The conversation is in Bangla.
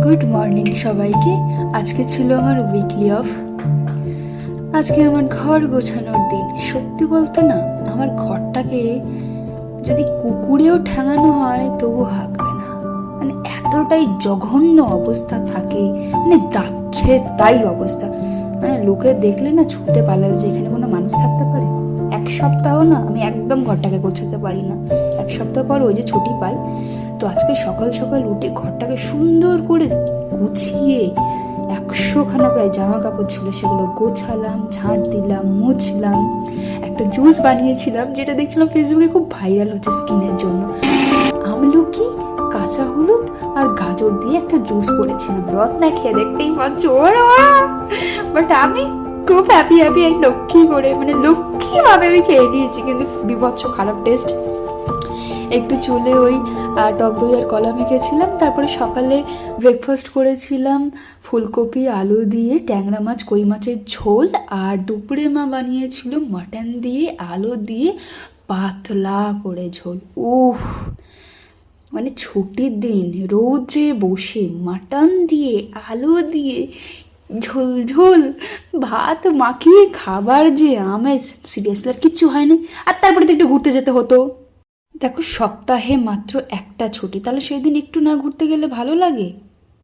গুড মর্নিং সবাইকে। আজকে ছিল আমার উইকলি অফ। আজকে আমার ঘর গোছানোর দিন। সত্যি বলতে না, আমার ঘরটাকে যদি কুকুরেও ঠ্যাঙানো হয় তবু হাঁকবে না। মানে এতটাই জঘন্য অবস্থা থাকে, মানে যাচ্ছে তাই অবস্থা। মানে লোকে দেখলে না ছুটে পালায় যে এখানে কোনো মানুষ থাকতে পারে। এক সপ্তাহ না আমি একদম ঘরটাকে গোছাতে পারি না। এক সপ্তাহ পর ওই যে ছুটি পাই, তো আজকে সকাল সকাল উঠে ঘরটাকে সুন্দর করে গুছিয়ে 100খানা প্রায় জামা কাপড় ছিল, সেগুলো গোছালাম, ঝাড় দিলাম, মুছলাম। একটা জুস বানিয়েছিলাম যেটা দেখছিলাম ফেসবুকে খুব ভাইরাল হচ্ছে স্কিনের জন্য। আমলকি, কাঁচা হলুদ আর গাজর দিয়ে একটা জুস করেছিলাম। রত্না খেয়ে দেখতেই পাচ্ছ, বাট আমি খুব হ্যাপি এক লক্ষ্মী করে, মানে লক্ষ্মী ভাবে আমি খেয়ে নিয়েছি, কিন্তু বিভৎস খারাপ টেস্ট। একটু চুলে ওই টক দই আর কলা মেখেছিলাম। তারপরে সকালে ব্রেকফাস্ট করেছিলাম ফুলকপি আলু দিয়ে ট্যাংরা মাছ কই মাছের ঝোল, আর দুপুরে মা বানিয়েছিল মাটন দিয়ে আলু দিয়ে পাতলা করে ঝোল। উফ, মানে ছুটির দিন রৌদ্রে বসে মাটন দিয়ে আলু দিয়ে ঝোল ঝোল ভাত মাখিয়ে খাবার যে আমেজ, সিরিয়াসলি আর কিচ্ছু হয়নি। আর তারপরে তো একটু ঘুরতে যেতে হতো। দেখো, সপ্তাহে মাত্র একটা ছুটি, তাহলে সেই দিন একটু না ঘুরতে গেলে ভালো লাগে?